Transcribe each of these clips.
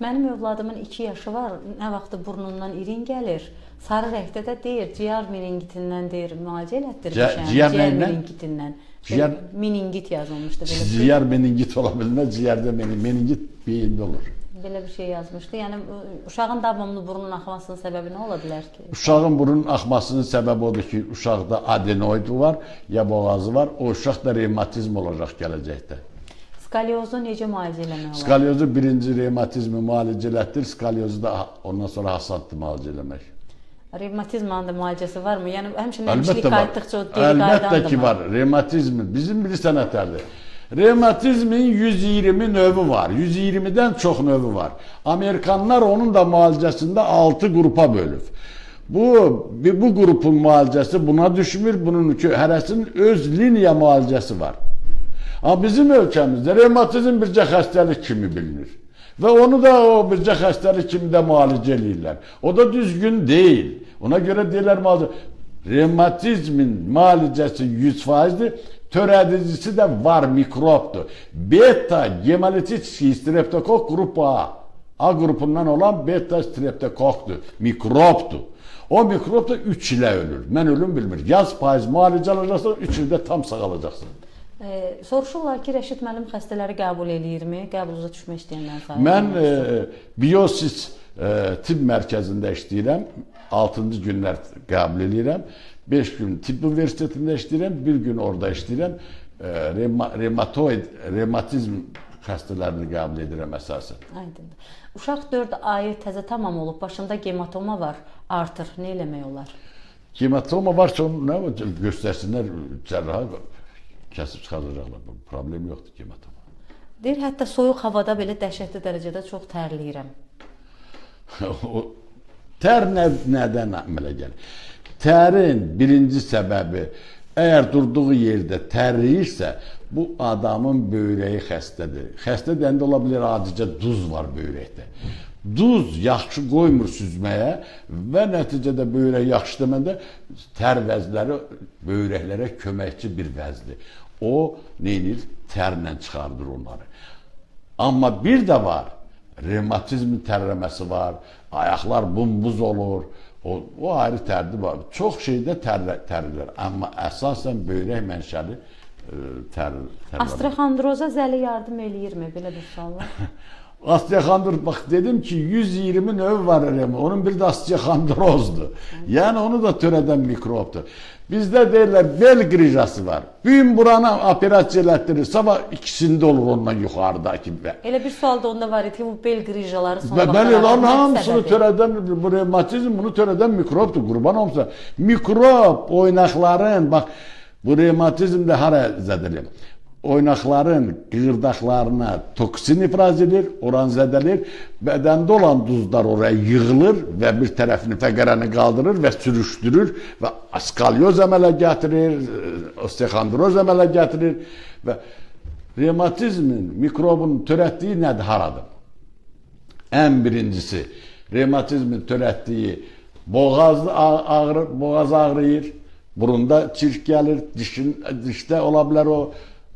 Mənim övladımın 2 yaşı var, nə vaxtı burnundan irin gəlir, sarı rəngdə də deyir, ciyər meningitindən deyir, müalicə elətdirmişəm, ciyər meningitindən. Meningit yazılmışdı. Ciyər meningit ola bilməz, ciyərdə meningit beyində olur. Belə bir şey yazmışdı. Yəni, uşağın davamlı burunun axmasının səbəbi nə ola bilər ki? Uşağın burunun axmasının səbəbi odur ki, uşaqda adenoid var, ya boğazı var, o uşaqda revmatizm olacaq gələcəkdə. Skalyozu necə müalicə eləmək olar? Skalyozu birinci revmatizmi müalicə elətdir, skalyozu da ondan sonra hasaddır müalicə eləmək. Revmatizmanın da müalicəsi varmı? Yəni, həmçinin əmçilik qayıtdıqca o geri qaydandır. Əlbəttə ki var, revmatizmin, bizim bir sənətlərdir. Revmatizmin 120 növü var, 120-dən çox növü var. Amerikanlar onun da müalicəsində 6 qrupa bölüb. Bu qrupun müalicəsi buna düşmür, bunun hərəsinin öz liniya müalicəsi var. Amma bizim ölkəmizdə revmatizm bircə xəstəlik kimi bilinir. Və onu da o bircə xəstəlik kimi də müalicə edirlər. O da düzgün deyil. Ona görə deyirlər müalicə. Revmatizmin müalicəsi 100%-dir, törədicisi də var, mikrobdur. Beta gemolitik streptokok qrupu A. A qrupundan olan beta streptokokdur, mikrobdur. O mikrob da 3 ilə ölür. Mən ölüm bilmir. Yaz payız müalicə alacaqsan, 3 ildə tam sağalacaqsın. Soruşurlar ki, Rəşid müəllim xəstələri qəbul eləyirmi? Qəbulunuza düşmək istəyənlər sayılır. Mən Biosis tibb mərkəzində işləyirəm. 6-cı günlər qəbul eləyirəm. 5 gün tibb universitetində işləyirəm. 1 gün orada işləyirəm. Revmatizm xəstələrini qəbul edirəm əsasən. Aydındır. Uşaq 4 ayı təzə tamam olub, başında gematoma var, artır. Nə eləmək olar? Gematoma varsa onu nə göstərsinlər cərraha, kəsib çıxaracaqlar. Problem yoxdur gematoma. Deyir, hətta soyuq havada belə dəhşətli dərəcədə çox tərləyirəm. Tər nədən əmələ gəlir? Tərin birinci səbəbi, əgər durduğu yerdə tərləyirsə, bu adamın böyrəyi xəstədir. Xəstə deyəndə ola bilər, adicə duz var böyrəkdə. Duz yaxşı qoymur süzməyə və nəticədə böyrək yaxşı deməndə tər vəzləri böyrəklərə köməkçi bir vəzdir. O, neyinir? Tərlə çıxardır onları. Amma bir də var, revmatizmin tərləməsi var, ayaqlar bumbuz olur, o ayrı tərdir var. Çox şeydə tərlər, amma əsasən böyrək mənşəli tərlər. Osteoxondroza zəli yardım eləyirmi? Belə bir sual var. Osteoxondroz, bax dedim ki, 120 növ var, onun bir də osteoxondrozdur. Yəni onu da törədən mikrobdur. Bizdə deyirlər, bel qrijası var. Gün buranı operasiya elətdirir, sabah ikisində olur ondan yuxarıdakı. Elə bir sual da onda var idi ki, bu bel qrijaları son vaxtlarda bəli, onun hamısını törədən, bu revmatizm bunu törədən mikrobdur, qurban olmuşsa. Mikrob, oynaqların, bax, bu revmatizmdə hara zədəlir? Oynaqların qığırdaqlarına toksin ifraz edir, oran zədəlir, bədəndə olan duzlar oraya yığılır və bir tərəfini fəqərəni qaldırır və sürüşdürür və skalyoz əmələ gətirir, osteoxondroz əmələ gətirir və revmatizmin, mikrobun törətdiyi nədir, haradır? Ən birincisi, revmatizmin törətdiyi boğaz ağrıyır, burunda çirk gəlir, dişdə ola bilər o,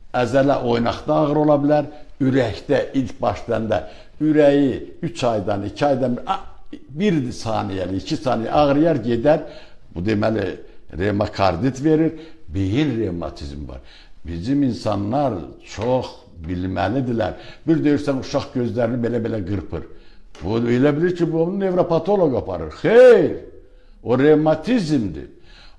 əzələ oynaqda ağır ola bilər, ürəkdə ilk başlayanda ürəyi 3 aydan, 2 aydan 1 saniyəli, 2 saniyə ağrıyar gedər, bu deməli revmakardit verir, beyin revmatizm var. Bizim insanlar çox bilməlidirlər. Bir deyirsən, uşaq gözlərini belə-belə qırpır. Bu elə bilir ki, bu onu nevropatolog aparır. Xeyr, o revmatizmdir.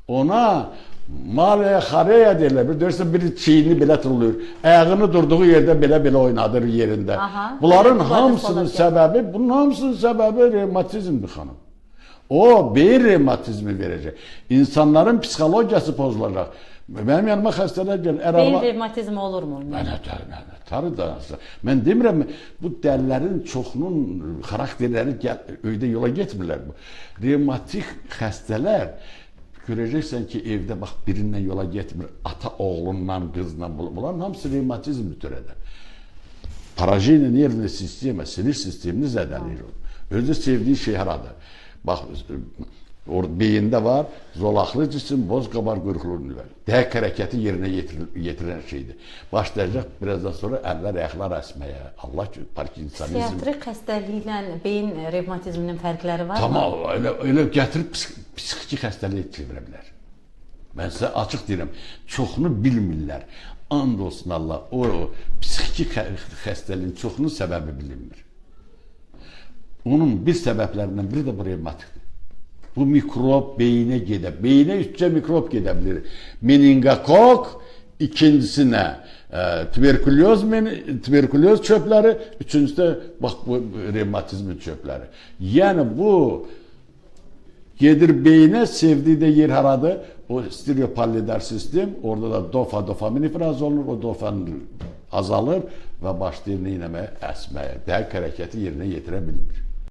Ona Malaya xareya deyirlər, bir deyirsən, bir çiyini belə turulur, ayağını durduğu yerdə belə-belə oynadır yerində. Bunların hamısının səbəbi revmatizmdir, xanım. O, beyin revmatizmi verəcək. İnsanların psixologiyası pozulacaq. Mənim yanıma xəstələr gəlir. Beyin revmatizmi olurmu? Tarı da. Mən demirəm, bu dəlilərin çoxunun xarakterləri öydə yola getmirlər. Revmatik xəstələr görəcəksən ki, evdə bax birindən yola getmir, ata oğlundan, qızdan, bunların hamısı revmatizmli törədir. Parajiyni nervli sistemə, sinir sistemini zədələyir. Özü sevdiyi şey haradır. Bax, Beyində var, zolaqlı cisim, boz qabar qırıqlı nüvəli. Dəhək hərəkəti yerinə yetirən şeydir. Başlayacaq birazdan sonra əllər, ayaqlar əsməyə. Allah ki, Parkinsonizm. Psixiatrik xəstəliklə beyin revmatizminin fərqləri var mı? Tamam, elə gətirib psixiki xəstəliyə çevirə bilər. Mən sizə açıq deyirəm, çoxunu bilmirlər. And olsun Allah, o psixiki xəstəliyin çoxunun səbəbi bilinmir. Onun bir səbəblərindən biri də bu revmatikdir. Bu mikrob beyinə gedə, beyinə üçcə mikrob gedə bilir. Meningokok, ikincisi nə? Tuberkuloz çöpləri, üçüncüsü də bax bu revmatizmin çöpləri. Yəni bu gedir beyinə, sevdiyi də yer haradır? O stereopallidar sistem, orada da dopamin ifraz olunur, o dopamin azalır və başlayır nə etməyə? Əsməyə, dəhək hərəkəti yerinə yetirə bilmir.